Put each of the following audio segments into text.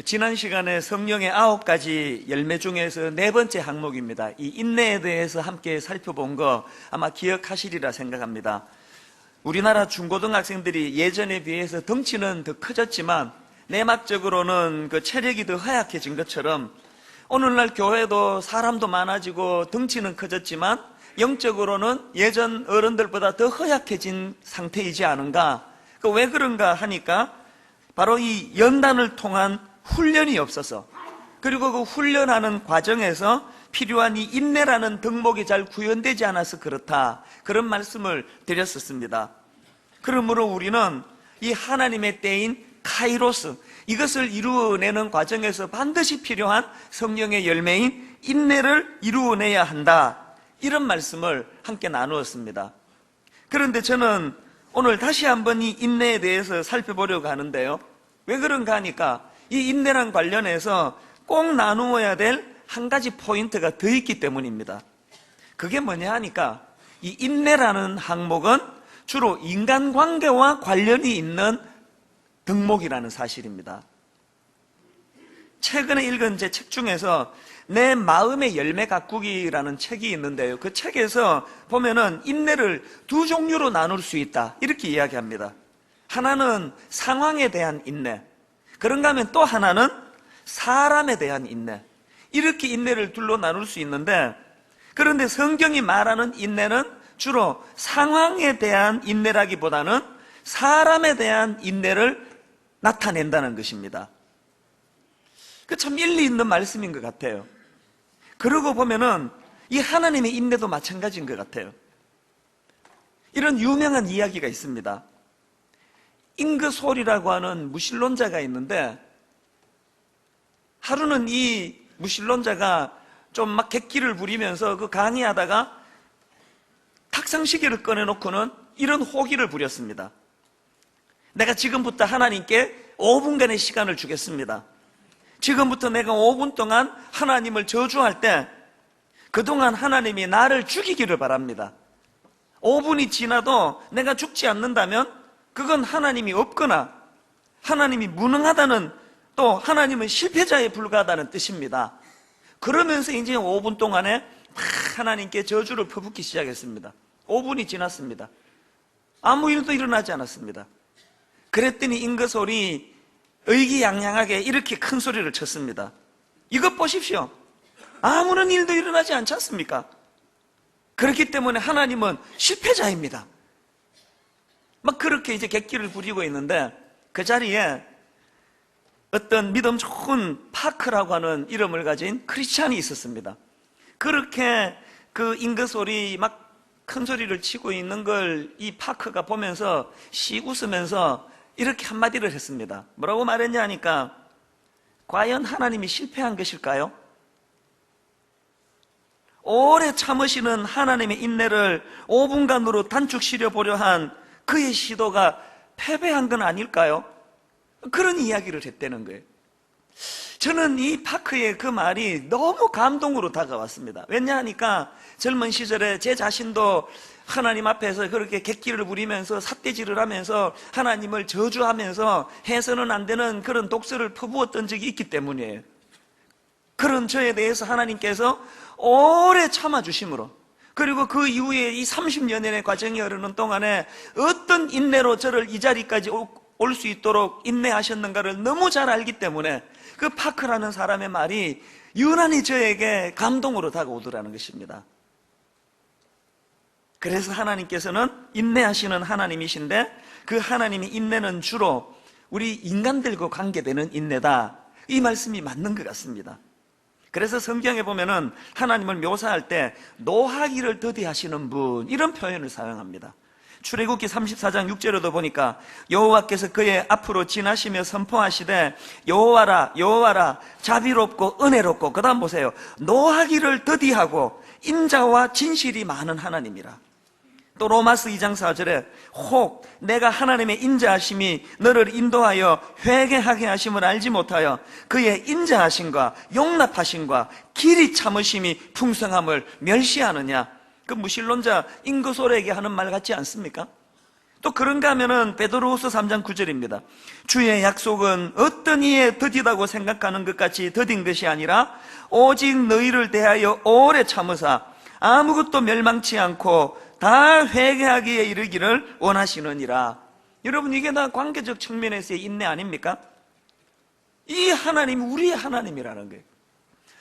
지난 시간에 성령의 9가지 열매 중에서 4번째 항목입니다. 이 인내에 대해서 함께 살펴본 거 아마 기억하시리라 생각합니다. 우리나라 중고등학생들이 예전에 비해서 덩치는 더 커졌지만 내막적으로는 그 체력이 더 허약해진 것처럼 오늘날 교회도 사람도 많아지고 덩치는 커졌지만 영적으로는 예전 어른들보다 더 허약해진 상태이지 않은가? 왜 그런가 하니까 바로 이 연단을 통한 훈련이 없어서, 그리고 그 훈련하는 과정에서 필요한 이 인내라는 덕목이 잘 구현되지 않아서 그렇다, 그런 말씀을 드렸었습니다. 그러므로 우리는 이 하나님의 때인 카이로스, 이것을 이루어내는 과정에서 반드시 필요한 성령의 열매인 인내를 이루어내야 한다, 이런 말씀을 함께 나누었습니다. 그런데 저는 오늘 다시 한번 이 인내에 대해서 살펴보려고 하는데요, 왜 그런가 하니까 이 인내랑 관련해서 꼭 나누어야 될 한 가지 포인트가 더 있기 때문입니다. 그게 뭐냐 하니까 이 인내라는 항목은 주로 인간관계와 관련이 있는 덕목이라는 사실입니다. 최근에 읽은 제 책 중에서 내 마음의 열매 가꾸기라는 책이 있는데요, 그 책에서 보면은 인내를 2종류로 나눌 수 있다, 이렇게 이야기합니다. 하나는 상황에 대한 인내, 그런가 하면 또 하나는 사람에 대한 인내, 이렇게 인내를 둘로 나눌 수 있는데, 그런데 성경이 말하는 인내는 주로 상황에 대한 인내라기보다는 사람에 대한 인내를 나타낸다는 것입니다. 그 참 일리 있는 말씀인 것 같아요. 그러고 보면은 이 하나님의 인내도 마찬가지인 것 같아요. 이런 유명한 이야기가 있습니다. 잉그솔이라고 하는 무신론자가 있는데, 하루는 이 무신론자가 좀 막 객기를 부리면서 그 강의하다가 탁상시계를 꺼내놓고는 이런 호기를 부렸습니다. 내가 지금부터 하나님께 5분간의 시간을 주겠습니다. 지금부터 내가 5분 동안 하나님을 저주할 때 그동안 하나님이 나를 죽이기를 바랍니다. 5분이 지나도 내가 죽지 않는다면 그건 하나님이 없거나 하나님이 무능하다는, 또 하나님은 실패자에 불과하다는 뜻입니다. 그러면서 이제 5분 동안에 하나님께 저주를 퍼붓기 시작했습니다. 5분이 지났습니다. 아무 일도 일어나지 않았습니다. 그랬더니 잉그솔이 의기양양하게 이렇게 큰 소리를 쳤습니다. 이것 보십시오, 아무런 일도 일어나지 않지 않습니까? 그렇기 때문에 하나님은 실패자입니다. 막 그렇게 이제 객기를 부리고 있는데, 그 자리에 어떤 믿음 좋은 파크라고 하는 이름을 가진 크리스찬이 있었습니다. 그렇게 그 잉그솔이 막 큰 소리를 치고 있는 걸 이 파크가 보면서 씩 웃으면서 이렇게 한마디를 했습니다. 뭐라고 말했냐 하니까, 과연 하나님이 실패한 것일까요? 오래 참으시는 하나님의 인내를 5분간으로 단축시려 보려 한 그의 시도가 패배한 건 아닐까요? 그런 이야기를 했다는 거예요. 저는 이 파크의 그 말이 너무 감동으로 다가왔습니다. 왜냐 하니까 젊은 시절에 제 자신도 하나님 앞에서 그렇게 객기를 부리면서 삿대질을 하면서 하나님을 저주하면서 해서는 안 되는 그런 독설을 퍼부었던 적이 있기 때문이에요. 그런 저에 대해서 하나님께서 오래 참아주심으로, 그리고 그 이후에 이 30년의 과정이 흐르는 동안에 어떤 인내로 저를 이 자리까지 올 수 있도록 인내하셨는가를 너무 잘 알기 때문에 그 파크라는 사람의 말이 유난히 저에게 감동으로 다가오더라는 것입니다. 그래서 하나님께서는 인내하시는 하나님이신데, 그 하나님의 인내는 주로 우리 인간들과 관계되는 인내다, 이 말씀이 맞는 것 같습니다. 그래서 성경에 보면은 하나님을 묘사할 때 노하기를 더디하시는 분, 이런 표현을 사용합니다. 출애굽기 34장 6절에도 보니까 여호와께서 그의 앞으로 지나시며 선포하시되 여호와라 여호와라 자비롭고 은혜롭고, 그 다음 보세요, 노하기를 더디하고 인자와 진실이 많은 하나님이라. 또 로마서 2장 4절에 혹 내가 하나님의 인자하심이 너를 인도하여 회개하게 하심을 알지 못하여 그의 인자하심과 용납하심과 길이 참으심이 풍성함을 멸시하느냐. 그 무신론자 잉그솔에게 하는 말 같지 않습니까? 또 그런가 하면은 베드로후서 3장 9절입니다. 주의 약속은 어떤 이에 더디다고 생각하는 것 같이 더딘 것이 아니라 오직 너희를 대하여 오래 참으사 아무것도 멸망치 않고 다 회개하기에 이르기를 원하시느니라. 여러분, 이게 다 관계적 측면에서의 인내 아닙니까? 이 하나님이 우리의 하나님이라는 거예요.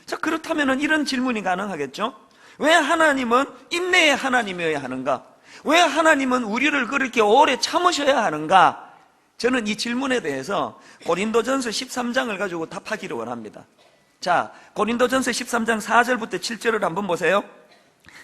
자, 그렇다면 이런 질문이 가능하겠죠? 왜 하나님은 인내의 하나님이어야 하는가? 왜 하나님은 우리를 그렇게 오래 참으셔야 하는가? 저는 이 질문에 대해서 고린도전서 13장을 가지고 답하기를 원합니다. 자, 고린도전서 13장 4절부터 7절을 한번 보세요.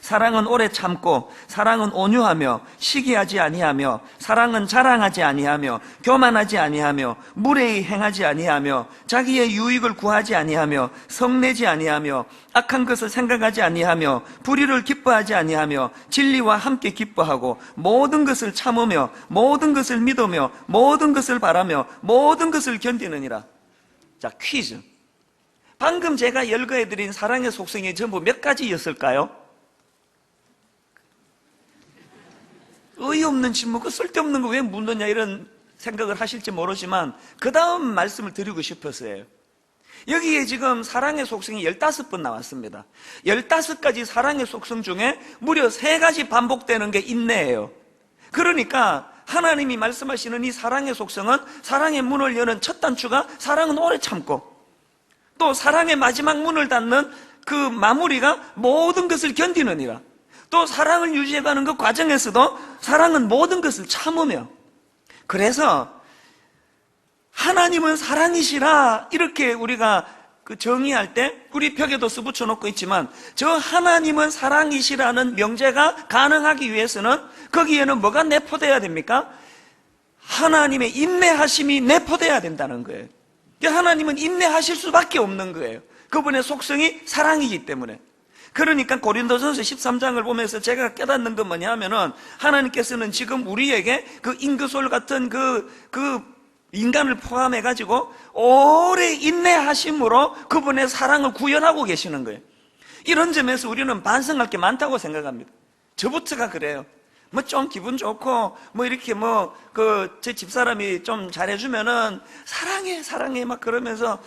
사랑은 오래 참고, 사랑은 온유하며, 시기하지 아니하며, 사랑은 자랑하지 아니하며, 교만하지 아니하며, 무례히 행하지 아니하며, 자기의 유익을 구하지 아니하며, 성내지 아니하며, 악한 것을 생각하지 아니하며, 불의를 기뻐하지 아니하며, 진리와 함께 기뻐하고, 모든 것을 참으며, 모든 것을 믿으며, 모든 것을 바라며, 모든 것을 견디느니라. 자, 퀴즈. 방금 제가 열거해드린 사랑의 속성이 전부 몇 가지였을까요? 어이없는 질문, 쓸데없는 거 왜 묻느냐 이런 생각을 하실지 모르지만 그 다음 말씀을 드리고 싶었어요. 여기에 지금 사랑의 속성이 15번 나왔습니다. 15가지 사랑의 속성 중에 무려 3가지 반복되는 게 인내예요. 그러니까 하나님이 말씀하시는 이 사랑의 속성은 사랑의 문을 여는 첫 단추가 사랑은 오래 참고, 또 사랑의 마지막 문을 닫는 그 마무리가 모든 것을 견디느니라. 또 사랑을 유지해가는 그 과정에서도 사랑은 모든 것을 참으며, 그래서 하나님은 사랑이시라 이렇게 우리가 그 정의할 때 우리 벽에도 써붙여 놓고 있지만, 저 하나님은 사랑이시라는 명제가 가능하기 위해서는 거기에는 뭐가 내포돼야 됩니까? 하나님의 인내하심이 내포돼야 된다는 거예요. 하나님은 인내하실 수밖에 없는 거예요. 그분의 속성이 사랑이기 때문에. 그러니까 고린도전서 13장을 보면서 제가 깨닫는 건 뭐냐 하면은, 하나님께서는 지금 우리에게 그 인그솔 같은 그 인간을 포함해가지고 오래 인내하심으로 그분의 사랑을 구현하고 계시는 거예요. 이런 점에서 우리는 반성할 게 많다고 생각합니다. 저부터가 그래요. 뭐 좀 기분 좋고 뭐 이렇게 제 집사람이 좀 잘해주면은 사랑해 막 그러면서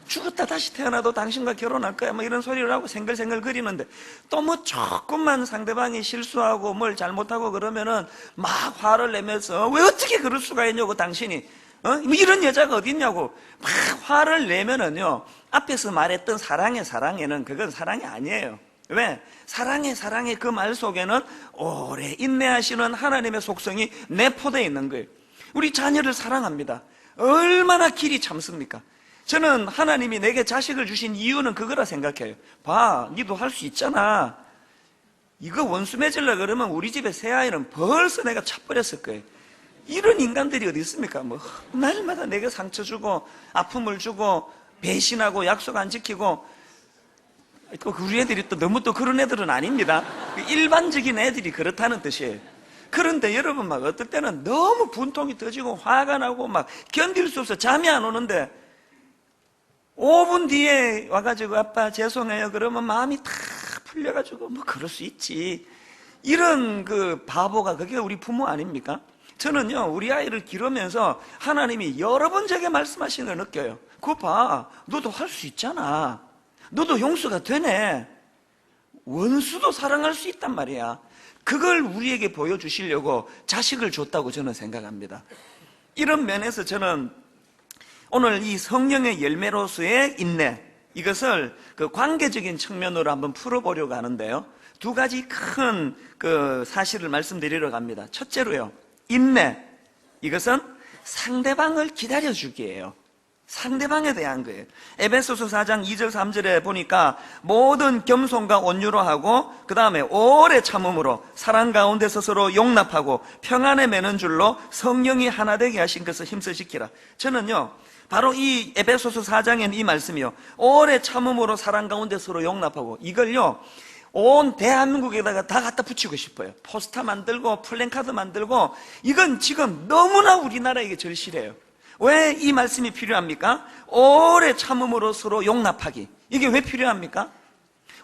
죽었다 다시 태어나도 당신과 결혼할 거야 뭐 이런 소리를 하고 생글생글 거리는데, 또 뭐 조금만 상대방이 실수하고 뭘 잘못하고 그러면은 막 화를 내면서 왜 어떻게 그럴 수가 있냐고 당신이 뭐 이런 여자가 어디 있냐고 막 화를 내면은요, 앞에서 말했던 사랑해는 그건 사랑이 아니에요. 왜? 사랑해 그 말 속에는 오래 인내하시는 하나님의 속성이 내포되어 있는 거예요. 우리 자녀를 사랑합니다. 얼마나 길이 참습니까? 저는 하나님이 내게 자식을 주신 이유는 그거라 생각해요. 봐, 니도 할 수 있잖아. 이거 원수 맺으려고 그러면 우리 집에 새 아이는 벌써 내가 차버렸을 거예요. 이런 인간들이 어디 있습니까? 뭐 날마다 내게 상처 주고 아픔을 주고 배신하고 약속 안 지키고. 또 우리 애들이 또 너무 또 그런 애들은 아닙니다. 일반적인 애들이 그렇다는 뜻이에요. 그런데 여러분, 막 어떨 때는 너무 분통이 터지고 화가 나고 막 견딜 수 없어 잠이 안 오는데 5분 뒤에 와가지고 아빠 죄송해요 그러면 마음이 다 풀려가지고 뭐 그럴 수 있지. 이런 그 바보가 그게 우리 부모 아닙니까? 저는요, 우리 아이를 기르면서 하나님이 여러 번 제게 말씀하시는 걸 느껴요. 그거 봐, 너도 할 수 있잖아. 너도 용서가 되네. 원수도 사랑할 수 있단 말이야. 그걸 우리에게 보여주시려고 자식을 줬다고 저는 생각합니다. 이런 면에서 저는 오늘 이 성령의 열매로서의 인내, 이것을 그 관계적인 측면으로 한번 풀어보려고 하는데요, 2가지 큰 그 사실을 말씀드리려고 합니다. 첫째로요, 인내, 이것은 상대방을 기다려주기예요. 상대방에 대한 거예요. 에베소서 4장 2절 3절에 보니까 모든 겸손과 온유로 하고 그 다음에 오래 참음으로 사랑 가운데서 서로 용납하고 평안에 매는 줄로 성령이 하나 되게 하신 것을 힘써시키라. 저는요, 바로 이 에베소서 4장엔 이 말씀이요, 오래 참음으로 사랑 가운데 서로 용납하고, 이걸요 온 대한민국에다가 다 갖다 붙이고 싶어요. 포스터 만들고 플랜카드 만들고. 이건 지금 너무나 우리나라에게 절실해요. 왜 이 말씀이 필요합니까? 오래 참음으로 서로 용납하기. 이게 왜 필요합니까?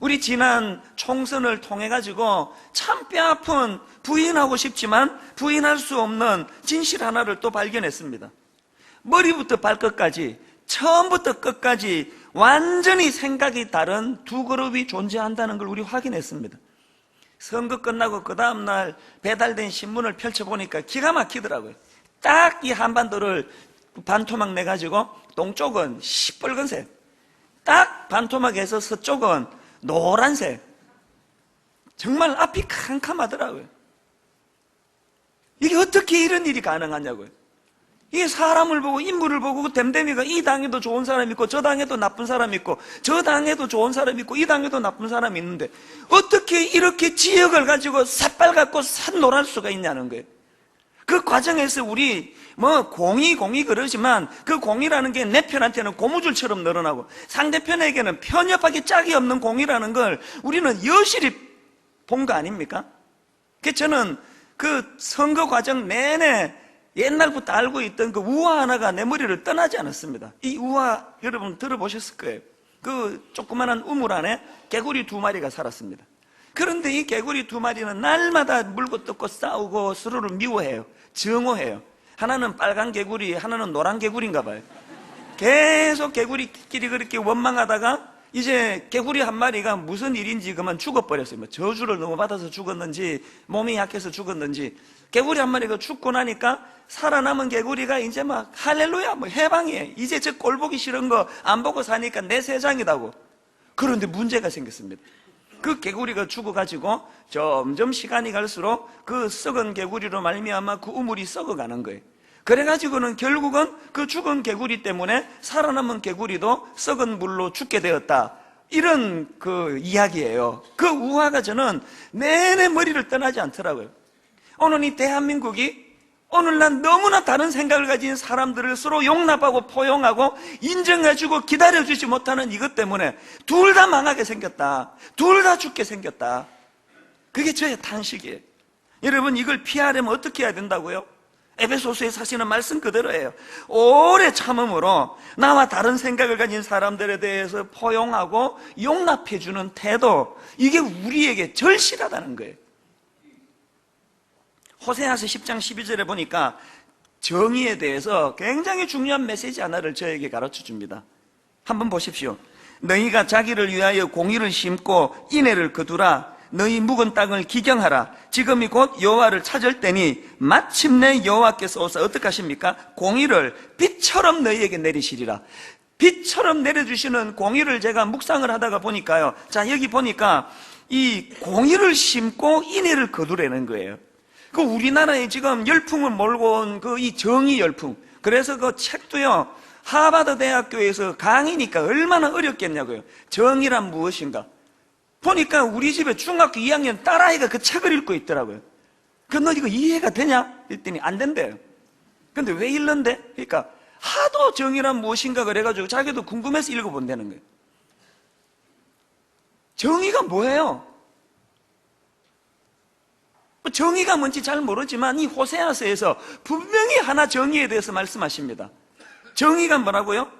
우리 지난 총선을 통해 가지고 참 뼈아픈 부인하고 싶지만 부인할 수 없는 진실 하나를 또 발견했습니다. 머리부터 발끝까지, 처음부터 끝까지 완전히 생각이 다른 두 그룹이 존재한다는 걸 우리 확인했습니다. 선거 끝나고 그 다음날 배달된 신문을 펼쳐보니까 기가 막히더라고요. 딱 이 한반도를 반토막 내가지고 동쪽은 시뻘건색, 딱 반토막에서 서쪽은 노란색. 정말 앞이 캄캄하더라고요. 이게 어떻게 이런 일이 가능하냐고요. 이게 사람을 보고 인물을 보고 그 댐댐이가 이 당에도 좋은 사람이 있고 저 당에도 나쁜 사람이 있고 저 당에도 좋은 사람이 있고 이 당에도 나쁜 사람이 있는데 어떻게 이렇게 지역을 가지고 새빨갛고 산노랄 수가 있냐는 거예요. 그 과정에서 우리 공이 그러지만 그 공이라는 게 내 편한테는 고무줄처럼 늘어나고 상대편에게는 편협하게 짝이 없는 공이라는 걸 우리는 여실히 본 거 아닙니까? 그래서 저는 그 선거 과정 내내 옛날부터 알고 있던 그 우화 하나가 내 머리를 떠나지 않았습니다. 이 우화 여러분 들어보셨을 거예요. 그 조그만한 우물 안에 개구리 2마리가 살았습니다. 그런데 이 개구리 2마리는 날마다 물고 뜯고 싸우고 서로를 미워해요. 증오해요. 하나는 빨간 개구리, 하나는 노란 개구리인가 봐요. 계속 개구리끼리 그렇게 원망하다가 이제 개구리 한 마리가 무슨 일인지 그만 죽어버렸어요. 저주를 너무 받아서 죽었는지 몸이 약해서 죽었는지 개구리 한 마리가 죽고 나니까 살아남은 개구리가 이제 막 할렐루야 해방이에요. 이제 저 꼴 보기 싫은 거 안 보고 사니까 내 세상이다고. 그런데 문제가 생겼습니다. 그 개구리가 죽어가지고 점점 시간이 갈수록 그 썩은 개구리로 말미암아 그 우물이 썩어가는 거예요. 그래가지고는 결국은 그 죽은 개구리 때문에 살아남은 개구리도 썩은 물로 죽게 되었다. 이런 그 이야기예요. 그 우화가 저는 내내 머리를 떠나지 않더라고요. 오늘 이 대한민국이 오늘날 너무나 다른 생각을 가진 사람들을 서로 용납하고 포용하고 인정해주고 기다려주지 못하는 이것 때문에 둘 다 망하게 생겼다. 둘 다 죽게 생겼다. 그게 저의 탄식이에요. 여러분 이걸 피하려면 어떻게 해야 된다고요? 에베소서에 사시는 말씀 그대로예요. 오래 참음으로 나와 다른 생각을 가진 사람들에 대해서 포용하고 용납해주는 태도, 이게 우리에게 절실하다는 거예요. 호세아서 10장 12절에 보니까 정의에 대해서 굉장히 중요한 메시지 하나를 저에게 가르쳐 줍니다. 한번 보십시오. 너희가 자기를 위하여 공의를 심고 인애를 거두라. 너희 묵은 땅을 기경하라. 지금이 곧 여호와를 찾을 때니 마침내 여호와께서 오사 어떻게 하십니까? 공의를 빛처럼 너희에게 내리시리라. 빛처럼 내려주시는 공의를 제가 묵상을 하다가 보니까요, 자 여기 보니까 이 공의를 심고 인애를 거두라는 거예요. 그 우리나라에 지금 열풍을 몰고 온 그 이 정의 열풍, 그래서 그 책도요 하버드 대학교에서 강의니까 얼마나 어렵겠냐고요. 정의란 무엇인가 보니까 우리 집에 중학교 2학년 딸아이가 그 책을 읽고 있더라고요. 그 너 이거 이해가 되냐? 그랬더니 안 된대요. 근데 왜 읽는데? 그러니까 하도 정의란 무엇인가 그래가지고 자기도 궁금해서 읽어본다는 거예요. 정의가 뭐예요? 정의가 뭔지 잘 모르지만 이 호세아서에서 분명히 하나 정의에 대해서 말씀하십니다. 정의가 뭐라고요?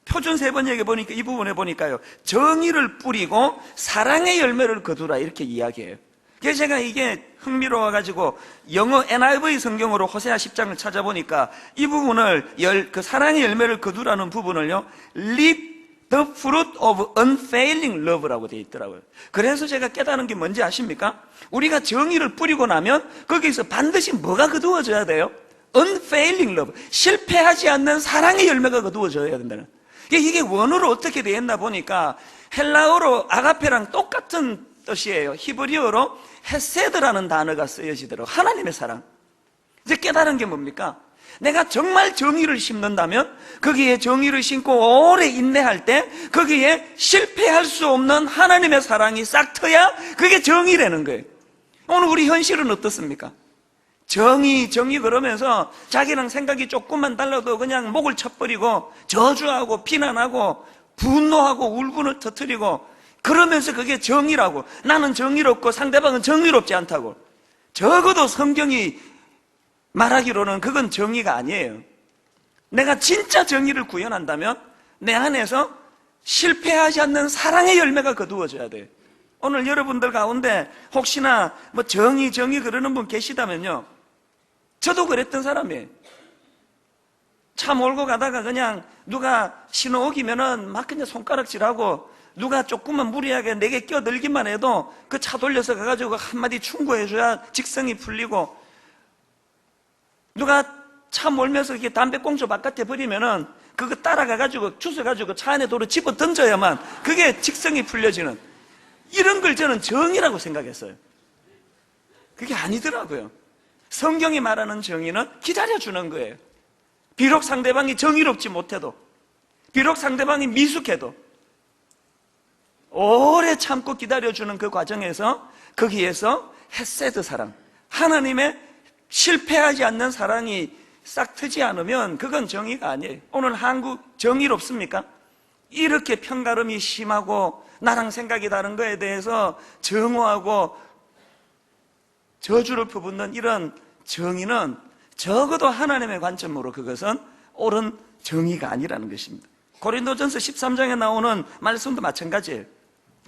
표준 세번역에 보니까 이 부분에 보니까요, 정의를 뿌리고 사랑의 열매를 거두라 이렇게 이야기해요. 그래서 제가 이게 흥미로워가지고 영어 NIV 성경으로 호세아 10장을 찾아보니까 이 부분을 그 사랑의 열매를 거두라는 부분을요, Live the fruit of unfailing love라고 되어 있더라고요. 그래서 제가 깨달은 게 뭔지 아십니까? 우리가 정의를 뿌리고 나면 거기서 반드시 뭐가 거두어져야 돼요? unfailing love, 실패하지 않는 사랑의 열매가 거두어져야 된다는. 이게 원어로 어떻게 되어 있나 보니까 헬라어로 아가페랑 똑같은 뜻이에요. 히브리어로 헤세드라는 단어가 쓰여지도록 하나님의 사랑. 이제 깨달은 게 뭡니까? 내가 정말 정의를 심는다면 거기에 정의를 심고 오래 인내할 때 거기에 실패할 수 없는 하나님의 사랑이 싹 트야 그게 정의라는 거예요. 오늘 우리 현실은 어떻습니까? 정의 그러면서 자기랑 생각이 조금만 달라도 그냥 목을 쳐버리고 저주하고 비난하고 분노하고 울분을 터뜨리고 그러면서 그게 정의라고, 나는 정의롭고 상대방은 정의롭지 않다고. 적어도 성경이 말하기로는 그건 정의가 아니에요. 내가 진짜 정의를 구현한다면 내 안에서 실패하지 않는 사랑의 열매가 거두어져야 돼요. 오늘 여러분들 가운데 혹시나 뭐 정의 그러는 분 계시다면요, 저도 그랬던 사람이에요. 차 몰고 가다가 그냥 누가 신호 어기면은 막 그냥 손가락질하고, 누가 조금만 무리하게 내게 껴들기만 해도 그 차 돌려서 가가지고 한마디 충고해줘야 직성이 풀리고, 누가 차 몰면서 이렇게 담배꽁초 바깥에 버리면은 그거 따라가가지고 주워가지고 차 안에 도로 집어 던져야만 그게 직성이 풀려지는, 이런 걸 저는 정의라고 생각했어요. 그게 아니더라고요. 성경이 말하는 정의는 기다려주는 거예요. 비록 상대방이 정의롭지 못해도, 비록 상대방이 미숙해도 오래 참고 기다려주는 그 과정에서, 거기에서 헤세드 사랑, 하나님의 실패하지 않는 사랑이 싹 트지 않으면 그건 정의가 아니에요. 오늘 한국 정의롭습니까? 이렇게 편가름이 심하고 나랑 생각이 다른 거에 대해서 정오하고 저주를 퍼붓는 이런 정의는 적어도 하나님의 관점으로 그것은 옳은 정의가 아니라는 것입니다. 고린도전서 13장에 나오는 말씀도 마찬가지예요.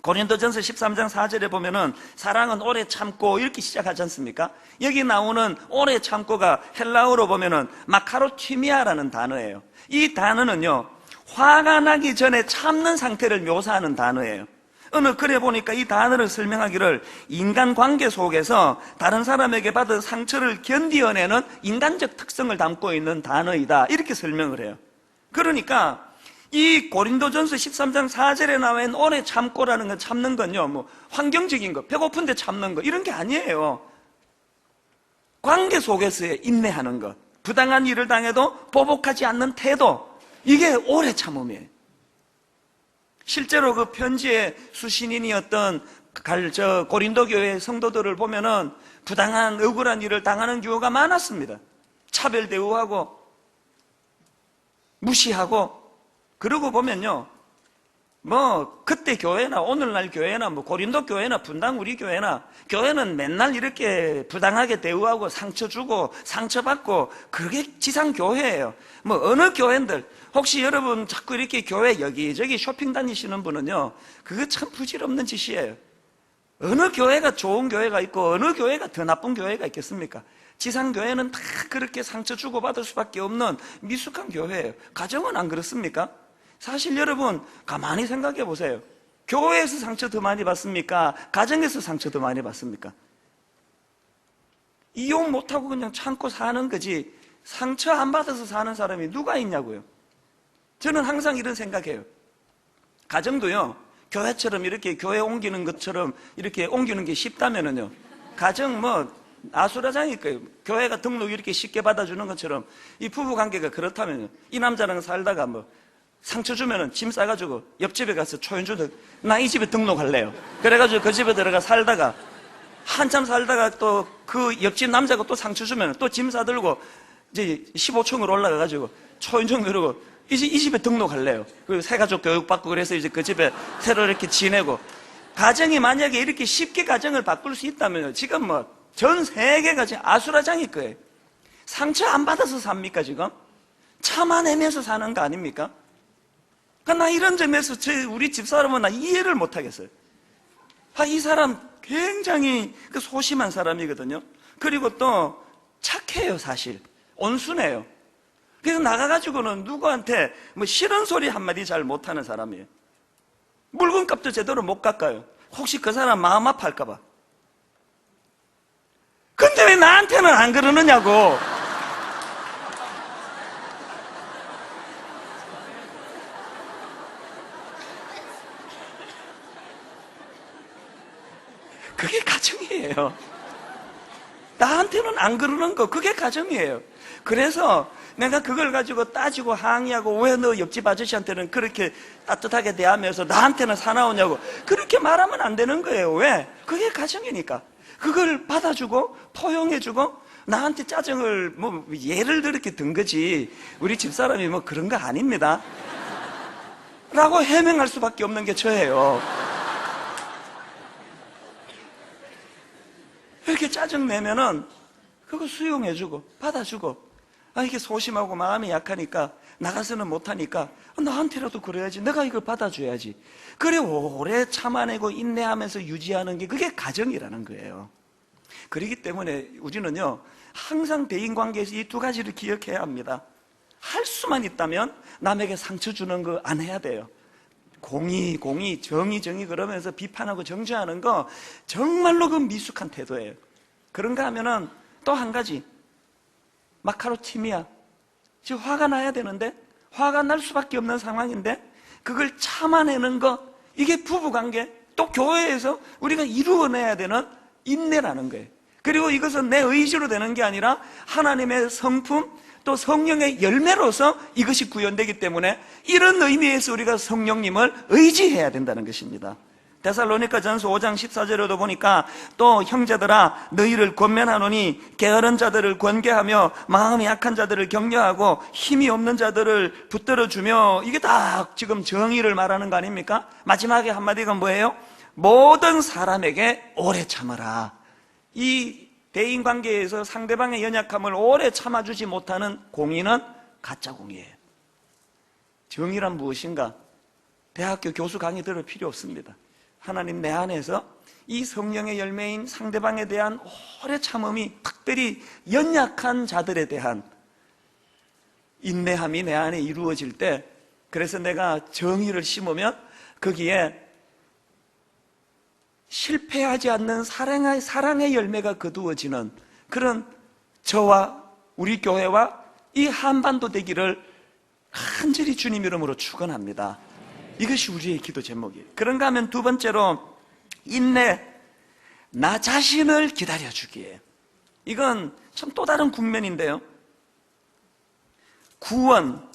고린도전서 13장 4절에 보면은 사랑은 오래 참고 이렇게 시작하지 않습니까? 여기 나오는 오래 참고가 헬라어로 보면은 마카로티미아라는 단어예요. 이 단어는요, 화가 나기 전에 참는 상태를 묘사하는 단어예요. 어느 글에 보니까 이 단어를 설명하기를 인간관계 속에서 다른 사람에게 받은 상처를 견디어내는 인간적 특성을 담고 있는 단어이다, 이렇게 설명을 해요. 그러니까 이 고린도전서 13장 4절에 나와 있는 오래 참고라는 건, 참는 건요, 뭐 환경적인 거, 배고픈데 참는 거, 이런 게 아니에요. 관계 속에서의 인내하는 것, 부당한 일을 당해도 보복하지 않는 태도, 이게 오래 참음이에요. 실제로 그 편지의 수신인이었던 고린도 교회 성도들을 보면은 부당한 억울한 일을 당하는 경우가 많았습니다. 차별 대우하고 무시하고, 그러고 보면요, 뭐 그때 교회나 오늘날 교회나 뭐 고린도 교회나 분당 우리 교회나, 교회는 맨날 이렇게 부당하게 대우하고 상처 주고 상처받고, 그게 지상 교회예요. 뭐 어느 교회들, 혹시 여러분 자꾸 이렇게 교회 여기저기 쇼핑 다니시는 분은요, 그거 참 부질없는 짓이에요. 어느 교회가 좋은 교회가 있고 어느 교회가 더 나쁜 교회가 있겠습니까? 지상 교회는 다 그렇게 상처 주고받을 수밖에 없는 미숙한 교회예요. 가정은 안 그렇습니까? 사실 여러분 가만히 생각해 보세요. 교회에서 상처 더 많이 받습니까? 가정에서 상처 더 많이 받습니까? 이용 못하고 그냥 참고 사는 거지, 상처 안 받아서 사는 사람이 누가 있냐고요. 저는 항상 이런 생각해요. 가정도요, 교회처럼 이렇게 교회 옮기는 것처럼 이렇게 옮기는 게 쉽다면은요, 가정 뭐 아수라장일 거예요. 교회가 등록 이렇게 쉽게 받아주는 것처럼 이 부부 관계가 그렇다면요, 이 남자랑 살다가 뭐 상처 주면은 짐 싸가지고 옆집에 가서 초연주도 나 이 집에 등록할래요. 그래가지고 그 집에 들어가 살다가 한참 살다가 또 그 옆집 남자가 또 상처 주면은 또 짐 싸들고 이제 15층으로 올라가가지고 초연중 누르고 이 집에 등록할래요. 그리고 새가족 교육받고 그래서 이제 그 집에 새로 이렇게 지내고. 가정이 만약에 이렇게 쉽게 가정을 바꿀 수 있다면요, 지금 뭐 전 세계가 지금 아수라장일 거예요. 상처 안 받아서 삽니까? 지금 참아내면서 사는 거 아닙니까? 그러니까 나 이런 점에서 우리 집사람은 나 이해를 못 하겠어요. 이 사람 굉장히 소심한 사람이거든요. 그리고 또 착해요. 사실 온순해요. 그래서 나가가지고는 누구한테 뭐 싫은 소리 한마디 잘 못하는 사람이에요. 물건값도 제대로 못 깎아요. 혹시 그 사람 마음 아파할까봐. 근데 왜 나한테는 안 그러느냐고. 그게 가정이에요. 나한테는 안 그러는 거, 그게 가정이에요. 그래서 내가 그걸 가지고 따지고 항의하고, 왜 너 옆집 아저씨한테는 그렇게 따뜻하게 대하면서 나한테는 사나우냐고, 그렇게 말하면 안 되는 거예요. 왜? 그게 가정이니까. 그걸 받아주고 포용해주고, 나한테 짜증을 뭐 예를 들어 이렇게 든 거지, 우리 집사람이 뭐 그런 거 아닙니다 라고 해명할 수밖에 없는 게 저예요. 이렇게 짜증내면은 그거 수용해주고 받아주고, 이게 소심하고 마음이 약하니까 나가서는 못하니까 나한테라도 그래야지, 내가 이걸 받아줘야지. 그래 오래 참아내고 인내하면서 유지하는 게 그게 가정이라는 거예요. 그렇기 때문에 우리는요 항상 대인관계에서 이 두 가지를 기억해야 합니다. 할 수만 있다면 남에게 상처 주는 거 안 해야 돼요. 공의, 정의 그러면서 비판하고 정죄하는 거 정말로 그 미숙한 태도예요. 그런가 하면은 또 한 가지, 마카로티미아, 지금 화가 나야 되는데 화가 날 수밖에 없는 상황인데 그걸 참아내는 거, 이게 부부관계, 또 교회에서 우리가 이루어내야 되는 인내라는 거예요. 그리고 이것은 내 의지로 되는 게 아니라 하나님의 성품, 또 성령의 열매로서 이것이 구현되기 때문에 이런 의미에서 우리가 성령님을 의지해야 된다는 것입니다. 데살로니가전서 5장 14절에도 보니까 또 형제들아 너희를 권면하노니 게으른 자들을 권계하며 마음이 약한 자들을 격려하고 힘이 없는 자들을 붙들어주며, 이게 다 지금 정의를 말하는 거 아닙니까? 마지막에 한마디가 뭐예요? 모든 사람에게 오래 참아라. 이 대인관계에서 상대방의 연약함을 오래 참아주지 못하는 공의는 가짜 공의예요. 정의란 무엇인가? 대학교 교수 강의 들을 필요 없습니다. 하나님 내 안에서 이 성령의 열매인 상대방에 대한 오래 참음이, 특별히 연약한 자들에 대한 인내함이 내 안에 이루어질 때, 그래서 내가 정의를 심으면 거기에 실패하지 않는 사랑의 열매가 거두어지는 그런 저와 우리 교회와 이 한반도 되기를 간절히 주님 이름으로 축원합니다. 이것이 우리의 기도 제목이에요. 그런가 하면 두 번째로 인내, 나 자신을 기다려주기에, 이건 참 또 다른 국면인데요. 구원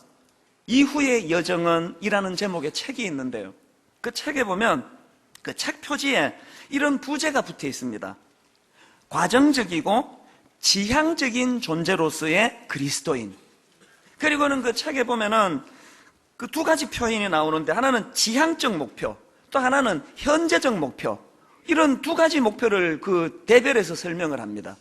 이후의 여정은 이라는 제목의 책이 있는데요, 그 책에 보면 그 책 표지에 이런 부제가 붙어 있습니다. 과정적이고 지향적인 존재로서의 그리스도인. 그리고는 그 책에 보면은 그 두 가지 표현이 나오는데, 하나는 지향적 목표, 또 하나는 현재적 목표, 이런 두 가지 목표를 그 대별해서 설명을 합니다.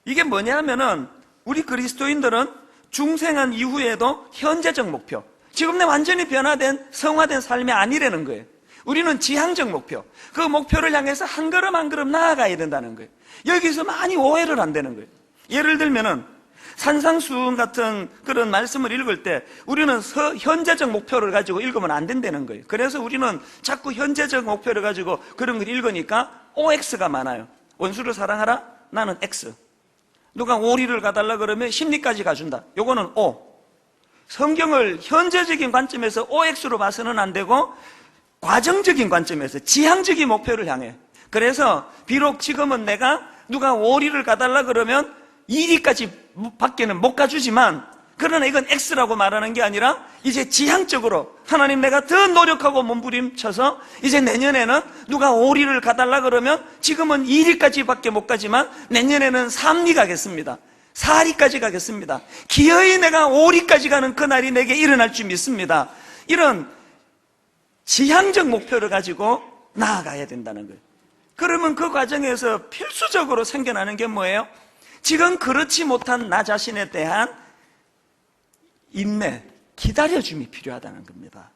이게 뭐냐 하면은 우리 그리스도인들은 중생한 이후에도 현재적 목표, 지금 내 완전히 변화된 성화된 삶이 아니라는 거예요. 우리는 지향적 목표, 그 목표를 향해서 한 걸음 한 걸음 나아가야 된다는 거예요. 여기서 많이 오해를 안 되는 거예요. 예를 들면은 산상수훈 같은 그런 말씀을 읽을 때 우리는 현재적 목표를 가지고 읽으면 안 된다는 거예요. 그래서 우리는 자꾸 현재적 목표를 가지고 그런 걸 읽으니까 OX가 많아요. 원수를 사랑하라? 나는 X. 누가 오리를 가달라 그러면 심리까지 가준다. 요거는 O. 성경을 현재적인 관점에서 OX로 봐서는 안 되고 과정적인 관점에서 지향적인 목표를 향해. 그래서 비록 지금은 내가 누가 오리를 가달라 그러면 1위까지 밖에는 못 가주지만, 그러나 이건 X라고 말하는 게 아니라 이제 지향적으로 하나님 내가 더 노력하고 몸부림쳐서 이제 내년에는 누가 5리를 가달라 그러면 지금은 2리까지 밖에 못 가지만 내년에는 3리 가겠습니다. 4리까지 가겠습니다. 기어이 내가 5리까지 가는 그날이 내게 일어날 줄 믿습니다. 이런 지향적 목표를 가지고 나아가야 된다는 거예요. 그러면 그 과정에서 필수적으로 생겨나는 게 뭐예요? 지금 그렇지 못한 나 자신에 대한 인내, 기다려줌이 필요하다는 겁니다.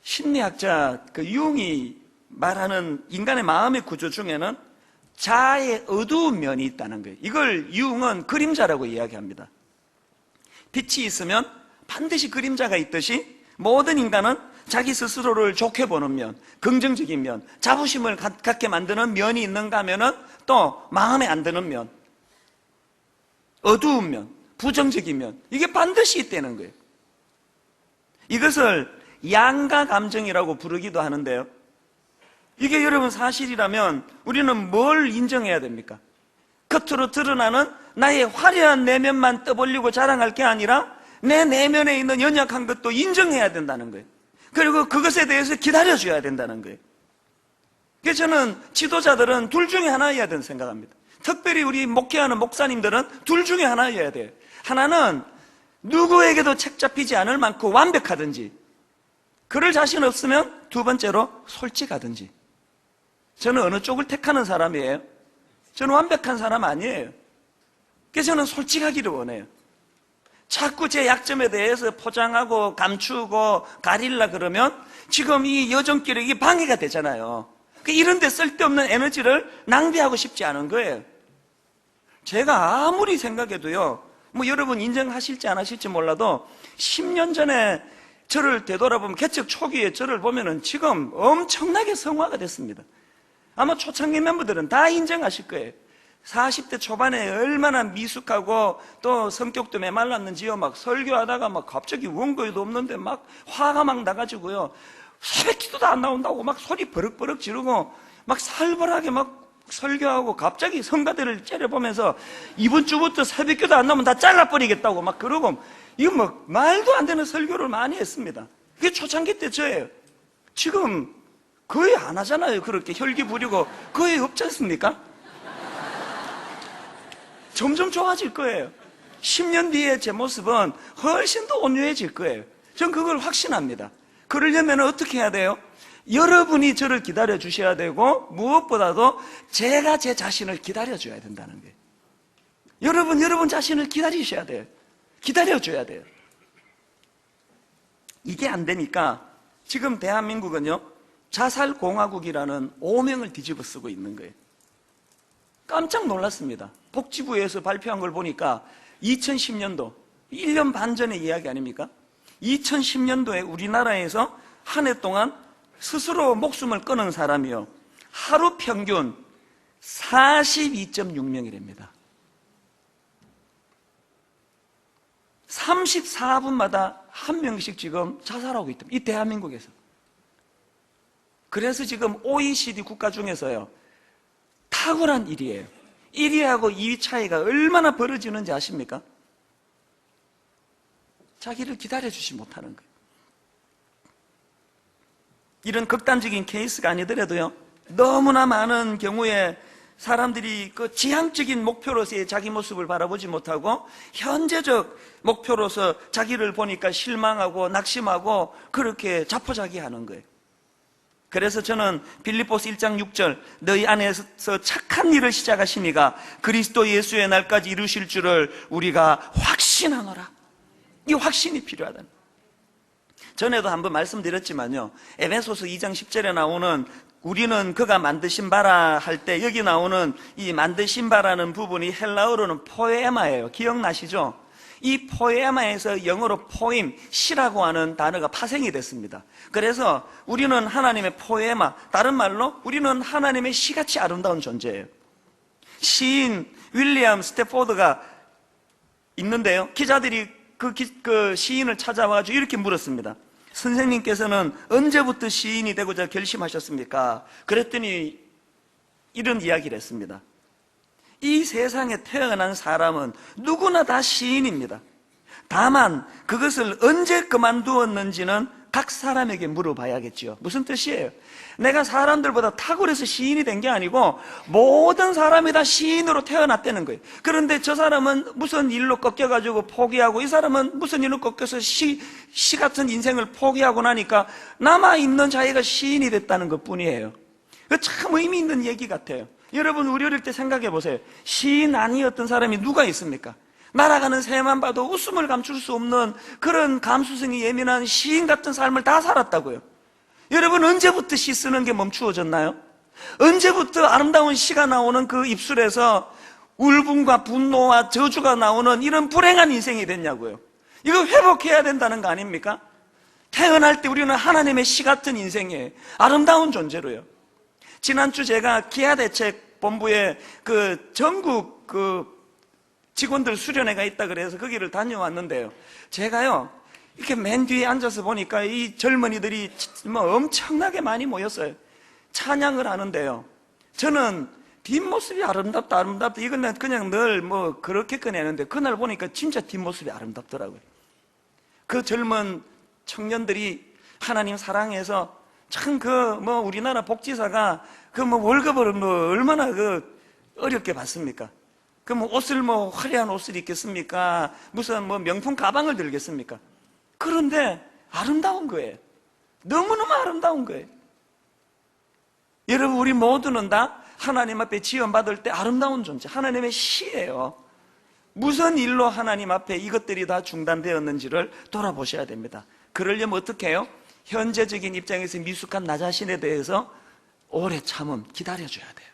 심리학자 그 융이 말하는 인간의 마음의 구조 중에는 자아의 어두운 면이 있다는 거예요. 이걸 융은 그림자라고 이야기합니다. 빛이 있으면 반드시 그림자가 있듯이 모든 인간은 자기 스스로를 좋게 보는 면, 긍정적인 면, 자부심을 갖게 만드는 면이 있는가 하면은 또 마음에 안 드는 면, 어두운 면, 부정적인 면, 이게 반드시 있다는 거예요. 이것을 양가 감정이라고 부르기도 하는데요, 이게 여러분 사실이라면 우리는 뭘 인정해야 됩니까? 겉으로 드러나는 나의 화려한 내면만 떠벌리고 자랑할 게 아니라 내 내면에 있는 연약한 것도 인정해야 된다는 거예요. 그리고 그것에 대해서 기다려줘야 된다는 거예요. 그래서 저는 지도자들은 둘 중에 하나여야 된다고 생각합니다. 특별히 우리 목회하는 목사님들은 둘 중에 하나여야 돼요. 하나는 누구에게도 책 잡히지 않을 만큼 완벽하든지, 그럴 자신 없으면 두 번째로 솔직하든지. 저는 어느 쪽을 택하는 사람이에요? 저는 완벽한 사람 아니에요. 그래서 저는 솔직하기를 원해요. 자꾸 제 약점에 대해서 포장하고 감추고 가리려 그러면 지금 이 여정길이 방해가 되잖아요. 이런 데 쓸데없는 에너지를 낭비하고 싶지 않은 거예요. 제가 아무리 생각해도요, 뭐 여러분 인정하실지 안 하실지 몰라도 10년 전에 저를 되돌아보면, 개척 초기에 저를 보면은 지금 엄청나게 성화가 됐습니다. 아마 초창기 멤버들은 다 인정하실 거예요. 40대 초반에 얼마나 미숙하고 또 성격도 메말랐는지요. 막 설교하다가 막 갑자기 원고에도 없는데 막 화가 막 나가지고요. 새벽 기도도 안 나온다고 막 소리 버럭버럭 지르고 막 살벌하게 막 설교하고 갑자기 성가대를 째려보면서 이번 주부터 새벽 기도 안 나오면 다 잘라버리겠다고 막 그러고, 이거 뭐 말도 안 되는 설교를 많이 했습니다. 그게 초창기 때 저예요. 지금 거의 안 하잖아요. 그렇게 혈기 부리고 거의 없지 않습니까? 점점 좋아질 거예요. 10년 뒤에 제 모습은 훨씬 더 온유해질 거예요. 전 그걸 확신합니다. 그러려면 어떻게 해야 돼요? 여러분이 저를 기다려 주셔야 되고, 무엇보다도 제가 제 자신을 기다려 줘야 된다는 거예요. 여러분 자신을 기다리셔야 돼요. 기다려 줘야 돼요. 이게 안 되니까 지금 대한민국은요, 자살공화국이라는 오명을 뒤집어 쓰고 있는 거예요. 깜짝 놀랐습니다. 복지부에서 발표한 걸 보니까 2010년도, 1년 반 전의 이야기 아닙니까? 2010년도에 우리나라에서 한 해 동안 스스로 목숨을 끊은 사람이요, 하루 평균 42.6명이랍니다. 34분마다 한 명씩 지금 자살하고 있다. 이 대한민국에서. 그래서 지금 OECD 국가 중에서요, 탁월한 일이에요. 1위하고 2위 차이가 얼마나 벌어지는지 아십니까? 자기를 기다려주지 못하는 거예요. 이런 극단적인 케이스가 아니더라도요, 너무나 많은 경우에 사람들이 그 지향적인 목표로서의 자기 모습을 바라보지 못하고 현재적 목표로서 자기를 보니까 실망하고 낙심하고 그렇게 자포자기하는 거예요. 그래서 저는 빌립보서 1장 6절, 너희 안에서 착한 일을 시작하시니가 그리스도 예수의 날까지 이루실 줄을 우리가 확신하노라. 이 확신이 필요하다. 전에도 한번 말씀드렸지만요, 에베소서 2장 10절에 나오는 우리는 그가 만드신 바라 할 때 여기 나오는 이 만드신 바라는 부분이 헬라어로는 포에마예요. 기억나시죠? 이 포에마에서 영어로 포임, 시라고 하는 단어가 파생이 됐습니다. 그래서 우리는 하나님의 포에마, 다른 말로 우리는 하나님의 시같이 아름다운 존재예요. 시인 윌리엄 스태포드가 있는데요, 기자들이 그 시인을 찾아와가지고 이렇게 물었습니다. 선생님께서는 언제부터 시인이 되고자 결심하셨습니까? 그랬더니 이런 이야기를 했습니다. 이 세상에 태어난 사람은 누구나 다 시인입니다. 다만 그것을 언제 그만두었는지는 각 사람에게 물어봐야겠죠. 무슨 뜻이에요? 내가 사람들보다 탁월해서 시인이 된 게 아니고 모든 사람이 다 시인으로 태어났다는 거예요. 그런데 저 사람은 무슨 일로 꺾여가지고 포기하고, 이 사람은 무슨 일로 꺾여서 시 같은 인생을 포기하고 나니까 남아있는 자기가 시인이 됐다는 것 뿐이에요. 참 의미 있는 얘기 같아요. 여러분, 우리 어릴 때 생각해 보세요. 시인 아니었던 사람이 누가 있습니까? 날아가는 새만 봐도 웃음을 감출 수 없는 그런 감수성이 예민한 시인 같은 삶을 다 살았다고요. 여러분, 언제부터 시 쓰는 게 멈추어졌나요? 언제부터 아름다운 시가 나오는 그 입술에서 울분과 분노와 저주가 나오는 이런 불행한 인생이 됐냐고요. 이거 회복해야 된다는 거 아닙니까? 태어날 때 우리는 하나님의 시 같은 인생이에요. 아름다운 존재로요. 지난주 제가 기아대책본부에 그 전국 직원들 수련회가 있다 그래서 거기를 다녀왔는데요, 제가요 이렇게 맨 뒤에 앉아서 보니까 이 젊은이들이 뭐 엄청나게 많이 모였어요. 찬양을 하는데요, 저는 뒷모습이 아름답다 이건 그냥 늘 뭐 그렇게 꺼내는데 그날 보니까 진짜 뒷모습이 아름답더라고요. 그 젊은 청년들이 하나님 사랑해서 참 우리나라 복지사가 월급을 얼마나 어렵게 받습니까? 옷을 화려한 옷을 입겠습니까? 무슨 명품 가방을 들겠습니까? 그런데 아름다운 거예요. 너무너무 아름다운 거예요. 여러분, 우리 모두는 다 하나님 앞에 지원받을 때 아름다운 존재, 하나님의 시예요. 무슨 일로 하나님 앞에 이것들이 다 중단되었는지를 돌아보셔야 됩니다. 그러려면 어떻게 해요? 현재적인 입장에서 미숙한 나 자신에 대해서 오래 참음, 기다려줘야 돼요.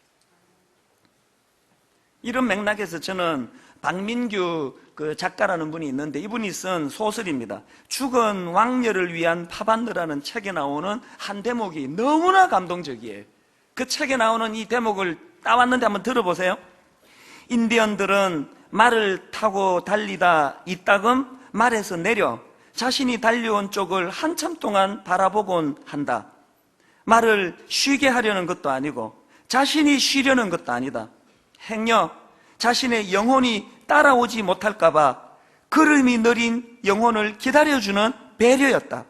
이런 맥락에서 저는 박민규 그 작가라는 분이 있는데, 이분이 쓴 소설입니다. 죽은 왕녀를 위한 파반느라는 책에 나오는 한 대목이 너무나 감동적이에요. 그 책에 나오는 이 대목을 따왔는데 한번 들어보세요. 인디언들은 말을 타고 달리다 이따금 말에서 내려 자신이 달려온 쪽을 한참 동안 바라보곤 한다. 말을 쉬게 하려는 것도 아니고 자신이 쉬려는 것도 아니다. 행여 자신의 영혼이 따라오지 못할까봐 걸음이 느린 영혼을 기다려주는 배려였다.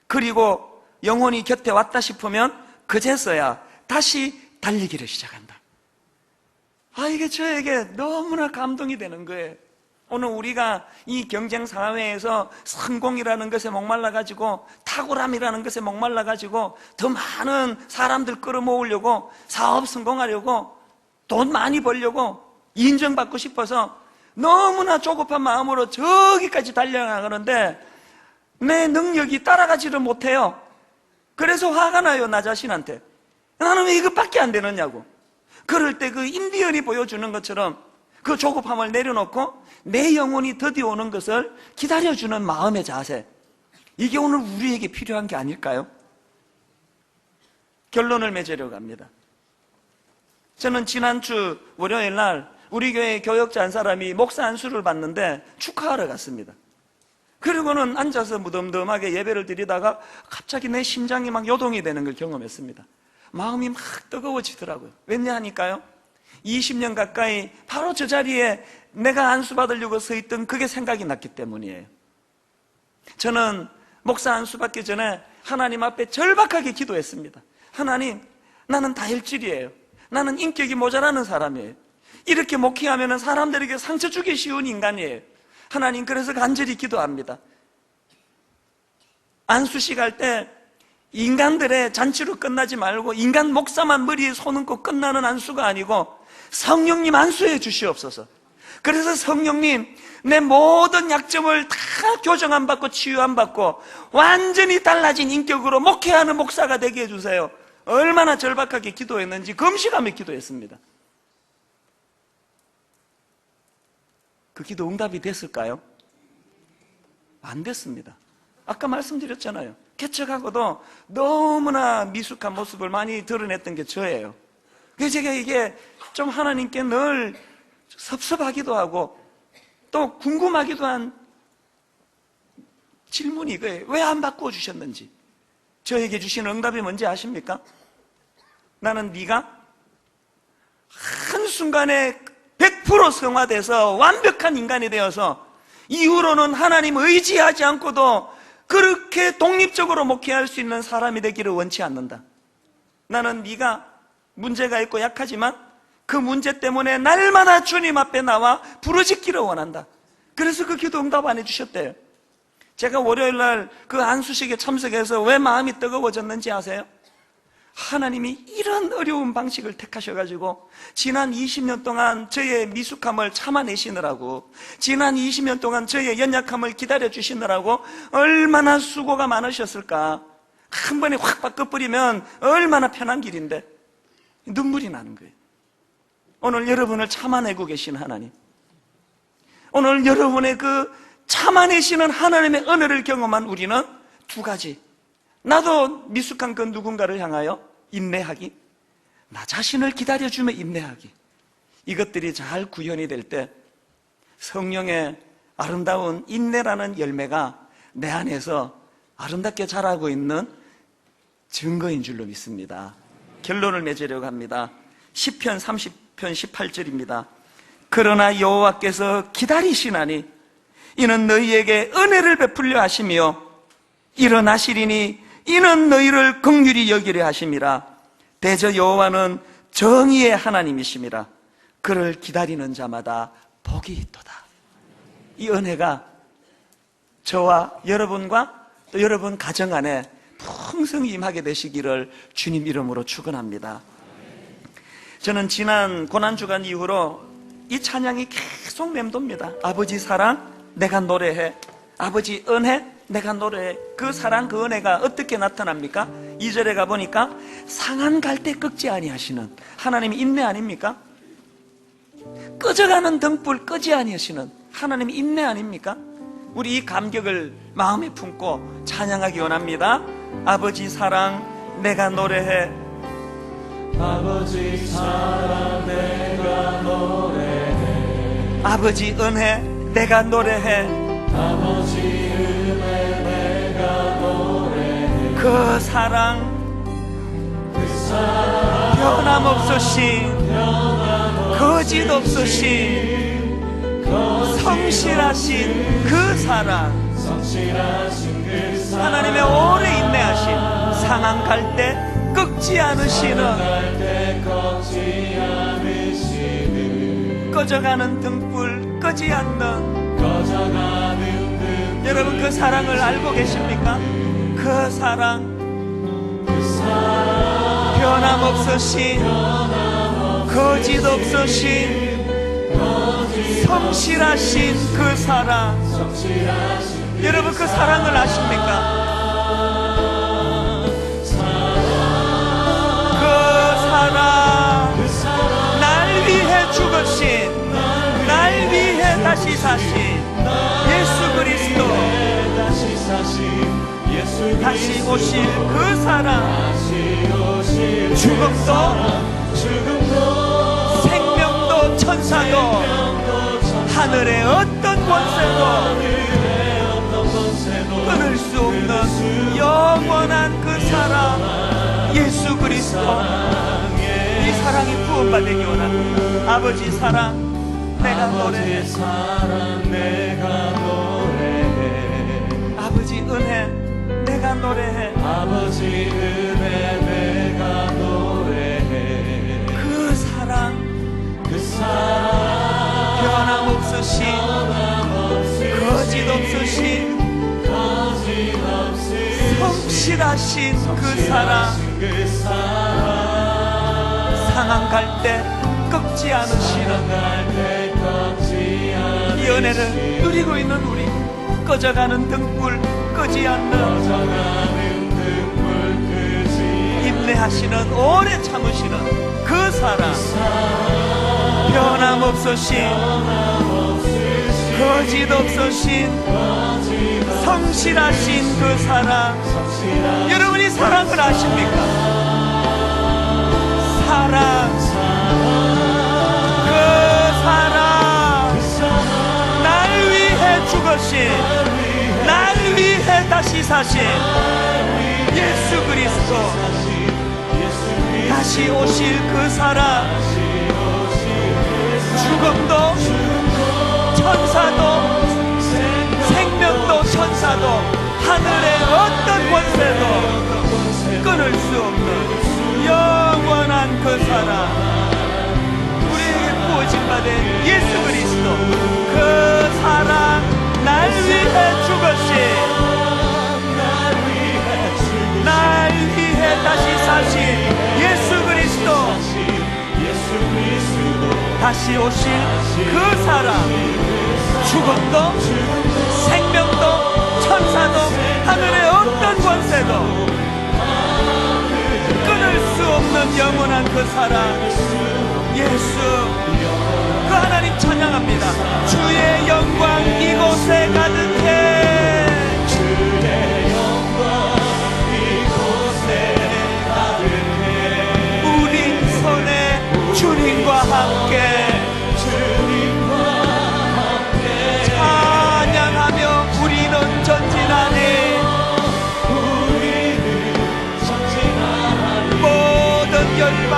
그리고 영혼이 곁에 왔다 싶으면 그제서야 다시 달리기를 시작한다. 이게 저에게 너무나 감동이 되는 거예요. 오늘 우리가 이 경쟁 사회에서 성공이라는 것에 목말라가지고, 탁월함이라는 것에 목말라가지고 더 많은 사람들 끌어모으려고, 사업 성공하려고, 돈 많이 벌려고, 인정받고 싶어서 너무나 조급한 마음으로 저기까지 달려나가는데 내 능력이 따라가지를 못해요. 그래서 화가 나요, 나 자신한테. 나는 왜 이것밖에 안 되느냐고. 그럴 때 그 인디언이 보여주는 것처럼 그 조급함을 내려놓고 내 영혼이 드디어 오는 것을 기다려주는 마음의 자세, 이게 오늘 우리에게 필요한 게 아닐까요? 결론을 맺으려고 합니다. 저는 지난주 월요일 날 우리 교회 교역자 한 사람이 목사 안수를 받는데 축하하러 갔습니다. 그리고는 앉아서 무덤덤하게 예배를 드리다가 갑자기 내 심장이 막 요동이 되는 걸 경험했습니다. 마음이 막 뜨거워지더라고요. 왜냐 하니까요, 20년 가까이 바로 저 자리에 내가 안수받으려고 서 있던 그게 생각이 났기 때문이에요. 저는 목사 안수받기 전에 하나님 앞에 절박하게 기도했습니다. 하나님, 나는 다혈질이에요. 나는 인격이 모자라는 사람이에요. 이렇게 목회하면 사람들에게 상처 주기 쉬운 인간이에요. 하나님, 그래서 간절히 기도합니다. 안수식 할 때 인간들의 잔치로 끝나지 말고 인간 목사만 머리에 손 얹고 끝나는 안수가 아니고 성령님 안수해 주시옵소서. 그래서 성령님, 내 모든 약점을 다 교정 안 받고 치유 안 받고 완전히 달라진 인격으로 목회하는 목사가 되게 해주세요. 얼마나 절박하게 기도했는지 금식하며 기도했습니다. 그 기도 응답이 됐을까요? 안 됐습니다. 아까 말씀드렸잖아요. 개척하고도 너무나 미숙한 모습을 많이 드러냈던 게 저예요. 그래서 제가 이게 좀 하나님께 늘 섭섭하기도 하고 또 궁금하기도 한 질문이 이거예요. 왜 안 바꾸어 주셨는지. 저에게 주신 응답이 뭔지 아십니까? 나는 네가 한순간에 100% 성화돼서 완벽한 인간이 되어서 이후로는 하나님 의지하지 않고도 그렇게 독립적으로 목회할 수 있는 사람이 되기를 원치 않는다. 나는 네가 문제가 있고 약하지만 그 문제 때문에 날마다 주님 앞에 나와 부르짖기를 원한다. 그래서 그 기도 응답 안 해주셨대요. 제가 월요일 날 그 안수식에 참석해서 왜 마음이 뜨거워졌는지 아세요? 하나님이 이런 어려운 방식을 택하셔가지고 지난 20년 동안 저의 미숙함을 참아내시느라고, 지난 20년 동안 저의 연약함을 기다려주시느라고 얼마나 수고가 많으셨을까. 한 번에 확 바꿔버리면 얼마나 편한 길인데 눈물이 나는 거예요. 오늘 여러분을 참아내고 계신 하나님, 오늘 여러분의 그 참아내시는 하나님의 은혜를 경험한 우리는 두 가지, 나도 미숙한 그 누군가를 향하여 인내하기, 나 자신을 기다려주며 인내하기, 이것들이 잘 구현이 될 때 성령의 아름다운 인내라는 열매가 내 안에서 아름답게 자라고 있는 증거인 줄로 믿습니다. 결론을 맺으려고 합니다. 시편 30편 18절입니다. 그러나 여호와께서 기다리시나니 이는 너희에게 은혜를 베풀려 하시며 일어나시리니 이는 너희를 긍휼히 여기려 하심이라. 대저 여호와는 정의의 하나님이심이라. 그를 기다리는 자마다 복이 있도다. 이 은혜가 저와 여러분과 또 여러분 가정 안에 풍성히 임하게 되시기를 주님 이름으로 축원합니다. 저는 지난 고난주간 이후로 이 찬양이 계속 맴돕니다. 아버지 사랑 내가 노래해, 아버지 은혜 내가 노래해. 그 사랑 그 은혜가 어떻게 나타납니까? 2절에 가보니까 상한 갈 때 끄지 아니하시는 하나님이 인내 아닙니까? 꺼져가는 등불 끄지 아니하시는 하나님이 인내 아닙니까? 우리 이 감격을 마음에 품고 찬양하기 원합니다. 아버지 사랑 내가 노래해, 아버지 사랑 내가 노래해, 아버지 은혜 내가 노래해, 아버지 은혜 내가 노래해. 그 사랑 그 사랑 변함없으신 거짓 없으신 성실하신 그 사랑, 성실하신 그 사랑, 하나님의 오래 인내하신 상한 갈 때 꺾지 않으시는, 갈때 꺾지 않으시는, 꺼져가는 등불 끄지 않는, 꺼져가는 등. 여러분 그 사랑을 알고 계십니까? 그 사랑 그 사랑 변함없으신 거짓 없으신 성실하신 그 사랑, 성실하신 여러분 그 사랑을 아십니까? 그 사랑, 그 사랑 날 위해 죽으신, 날 위해 다시 사신 예수 그리스도, 다시 사신 예수 다시 오실 그 사랑, 다시 오실 죽음도 죽음도 생명도 천사도 하늘의 어떤 권세도 끊을 수 없는 영원한 그 사랑, 예수 그리스도, 이 사랑이 구원받기 원합니다. 아버지 사랑 내가 노래해, 아버지 사랑 내가 노래해, 아버지 은혜 내가 노래해, 아버지 은혜 내가 노래해. 그 사랑 그 사랑 변함없으신 거짓 없으신 거짓 없으신 성실하신 그 사랑, 그 사랑, 상한 갈 때 꺾지 않으시는 갈때 꺾지 않으시는, 이 은혜를 누리고 있는 우리, 꺼져가는 등불 끄지 않는, 꺼져가는 등불 끄지 인내하시는, 오래 참으시는 그 사랑, 변함없으신 거짓 없으신 성실하신 그 사랑, 여러분 이 사랑을 아십니까? 사랑, 그 사랑, 날 위해 죽으신, 날 위해 다시 사신 예수 그리스도, 다시 오실 그 사랑, 죽음도 천사도 생명도 천사도 하늘의 어떤 권세도 끊을 수 없는 영원한 그 사랑, 우리에게 부어진 바 된 예수 그리스도, 그 사랑, 날 위해 죽으신, 날 위해 다시 사신 예수 그리스도, 다시 오실 그 사랑, 죽음도 생명도 천사도 하늘의 어떤 권세도 끊을 수 없는 영원한 그 사랑, 예수, 그 하나님 찬양합니다. 주의 영광 이곳에 가득해, 주의 영광 이곳에 가득해, 우리 손에 주님과 함께 찬양하며 우리는 전진하네. 모든 열방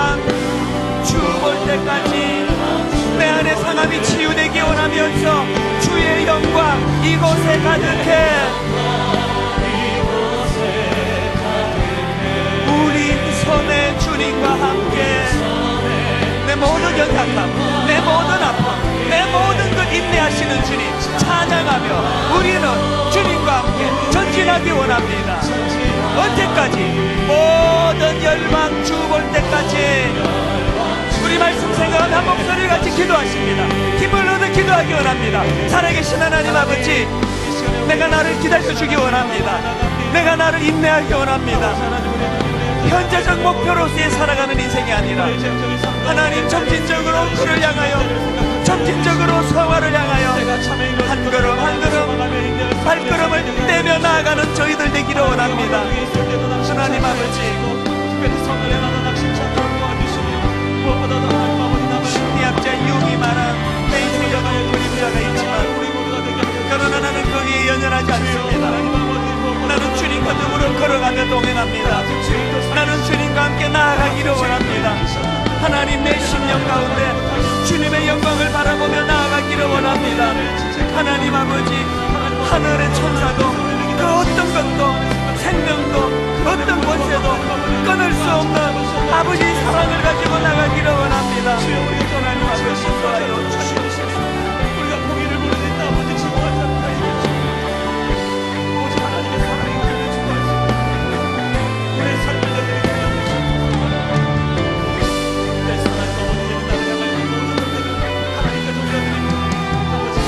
주 볼 때까지 내 안에 상함이 치유되기 원하면서 주의 영광 이곳에 가득해, 우리 손에 주님과 함께 내 모든 연약함, 내 모든 아픔, 내 모든 것 인내하시는 주님 찬양하며 우리는 주님과 함께 전진하기 원합니다. 언제까지? 모든 열방 주 볼 때까지 우리 말씀 생각은 한 목소리 같이 기도하십니다. 힘을 얻어 기도하기 원합니다. 살아계신 하나님 아버지, 내가 나를 기다려주기 원합니다. 내가 나를 인내하기 원합니다. 현재적 목표로서의 살아가는 인생이 아니라 하나님 점진적으로 그를 향하여, 점진적으로 성화를 향하여 한 걸음 한 걸음 발걸음을 떼며 나아가는 저희들 되기를 원합니다. 하나님 아버지, 심리학자 융이 말한 내 인생에도 그림자가 있지만 그러나 나는 거기에 연연하지 않습니다. 나는 주님과 더불어 걸어가며 동행합니다. 나는 주님과 함께 나아가기를 원합니다. 하나님, 내 심령 가운데 주님의 영광을 바라보며 나아가기를 원합니다. 하나님 아버지, 하늘의 천사도 그 어떤 것도 생명도 어떤 권세도 끊을 수 없는 아버지 사랑을 가지고 나가기를 원합니다. 하나님 아버지, 인도하여 주시옵소서. 우리가 공의를 부르는 아버지 지구가 다 이루어지고 오직 하나님의 사랑이 우리를 주관하시고 우리의 삶을 내드리게 하옵소서. 내 사랑과 어머니의 나를 향할 이 모든 것들을 하나님께 돌려드리고 아버지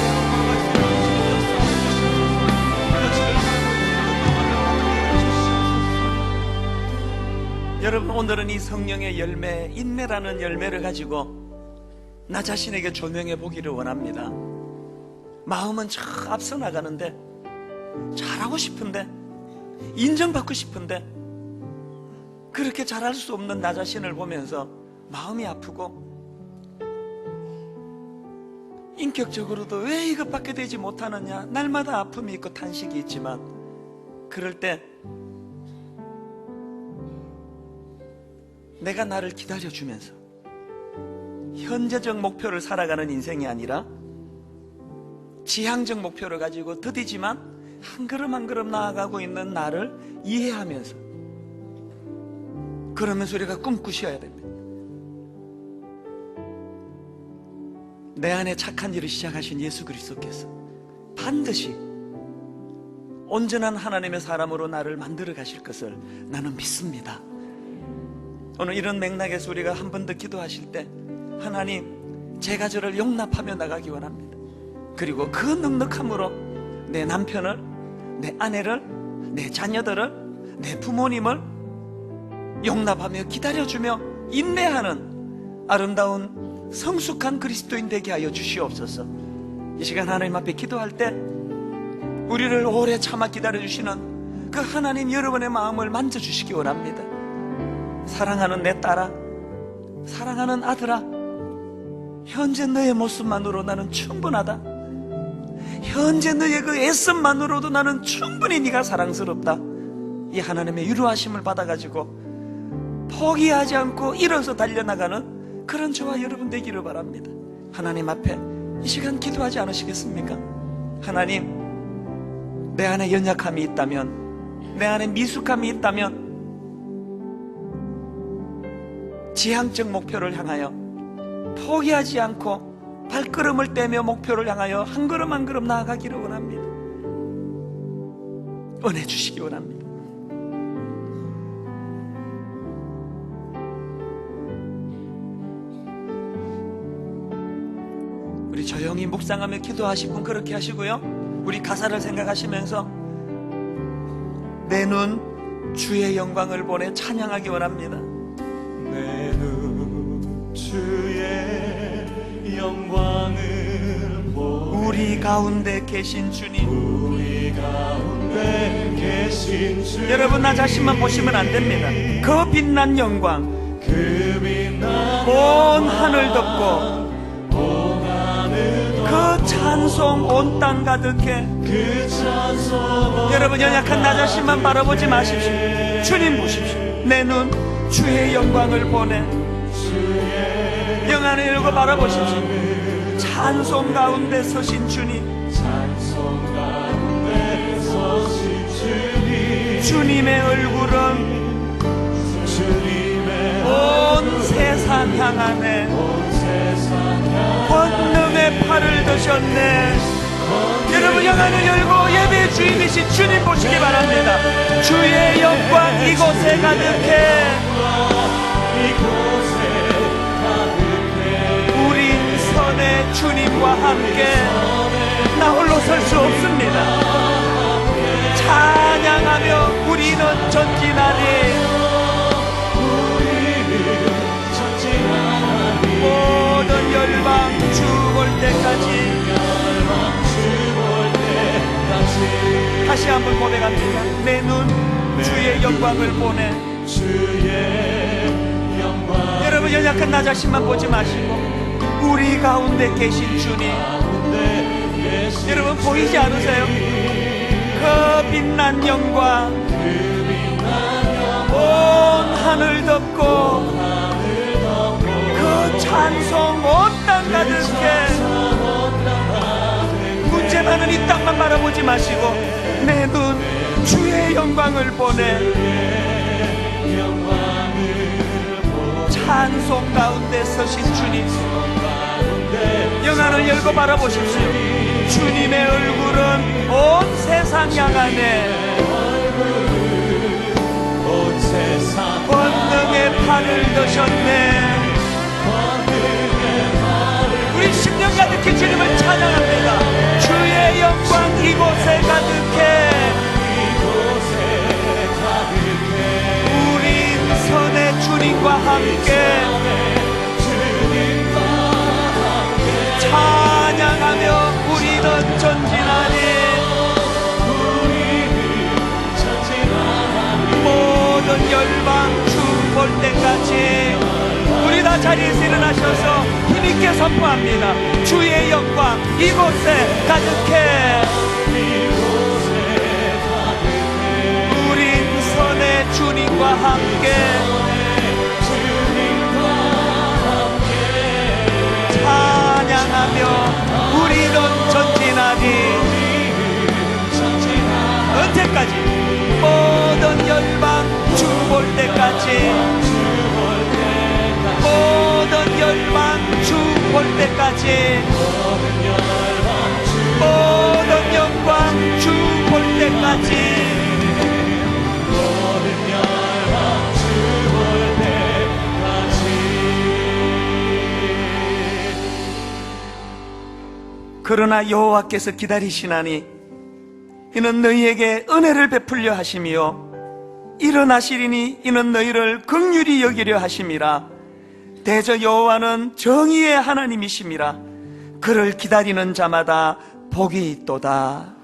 건강할 수 있는 주시옵소서. 여러분, 오늘은 이 성령의 열매, 인내라는 열매를 가지고 나 자신에게 조명해 보기를 원합니다. 마음은 저 앞서 나가는데, 잘하고 싶은데, 인정받고 싶은데, 그렇게 잘할 수 없는 나 자신을 보면서 마음이 아프고, 인격적으로도 왜 이것밖에 되지 못하느냐, 날마다 아픔이 있고 탄식이 있지만, 그럴 때 내가 나를 기다려주면서 현재적 목표를 살아가는 인생이 아니라 지향적 목표를 가지고 더디지만 한 걸음 한 걸음 나아가고 있는 나를 이해하면서, 그러면서 우리가 꿈꾸셔야 됩니다. 내 안에 착한 일을 시작하신 예수 그리스도께서 반드시 온전한 하나님의 사람으로 나를 만들어 가실 것을 나는 믿습니다. 오늘 이런 맥락에서 우리가 한 번 더 기도하실 때, 하나님, 제가 저를 용납하며 나가기 원합니다. 그리고 그 넉넉함으로 내 남편을, 내 아내를, 내 자녀들을, 내 부모님을 용납하며 기다려주며 인내하는 아름다운 성숙한 그리스도인 되게 하여 주시옵소서. 이 시간 하나님 앞에 기도할 때 우리를 오래 참아 기다려주시는 그 하나님, 여러분의 마음을 만져주시기 원합니다. 사랑하는 내 딸아, 사랑하는 아들아, 현재 너의 모습만으로 나는 충분하다. 현재 너의 그 애씀만으로도 나는 충분히 네가 사랑스럽다. 이 하나님의 위로하심을 받아가지고 포기하지 않고 일어서 달려나가는 그런 저와 여러분 되기를 바랍니다. 하나님 앞에 이 시간 기도하지 않으시겠습니까? 하나님, 내 안에 연약함이 있다면, 내 안에 미숙함이 있다면 지향적 목표를 향하여 포기하지 않고 발걸음을 떼며 목표를 향하여 한 걸음 한 걸음 나아가기를 원합니다. 은혜 주시기 원합니다. 우리 조용히 묵상하며 기도하실 분 그렇게 하시고요, 우리 가사를 생각하시면서 내 눈 주의 영광을 보내 찬양하기 원합니다. 내 눈 주의 영광을 보내 우리 가운데 계신 주님, 우리 가운데 계신 주 여러분, 나 자신만 보시면 안 됩니다. 그 빛난 영광, 그 빛나는 온 하늘 덮고 온 하늘 그 찬송 온 땅 가득해. 그 찬송 여러분, 연약한 나 자신만 바라보지 마십시오. 주님 보십시오. 내 눈 주의 영광을 보내. 영 안을 열고 바라보십시오. 찬송 가운데 서신 주님, 찬송 가운데 서신 주님 주님의 얼굴은 주님의 온 세상 향하네. 온 세상 권능의 팔을 드셨네. 여러분, 영안을 열고 예배의 주인이신 주님 보시기 바랍니다. 주의 영광 이곳에 가득해. 이곳에 가득 주님과 함께 나 홀로 설 수 없습니다. 찬양하며 우리는 전진하리. 모든 열방 주 볼 때까지. 다시 한번 고백합니다. 내 눈 주의 영광을 보내. 여러분, 연약한 나 자신만 보지 마시고 우리 가운데 계신 주님, 여러분 보이지 않으세요? 그 빛난 영광, 온 하늘 덮고 그 찬송 온 땅 가득해. 문제 많은 이 땅만 바라보지 마시고 내 눈 주의 영광을 보내. 찬송 가운데 서신 주님, 영안을 열고 바라보십시오. 주님의 얼굴은 온 세상 향하네. 권능의 팔을 드셨네. 우리 심령 가득히 주님을 찬양합니다. 주의 영광 이곳에 가득해. 우린 선의 주님과 함께 찬양하며 우리는 전진하니. 모든 열방 주 볼 때까지 우리 다 자리에서 일어나셔서 힘있게 선포합니다. 주의 영광 이곳에 가득해. 우린 선의 주님과 함께 찬양하며 우리는 전진하니. 언제까지? 모든 열방 주 볼 때까지. 모든 열방 주 볼 때까지. 모든 영광 주 볼 때까지. 그러나 여호와께서 기다리시나니 이는 너희에게 은혜를 베풀려 하시며 일어나시리니 이는 너희를 긍휼히 여기려 하심이라. 대저 여호와는 정의의 하나님이심이라. 그를 기다리는 자마다 복이 있도다.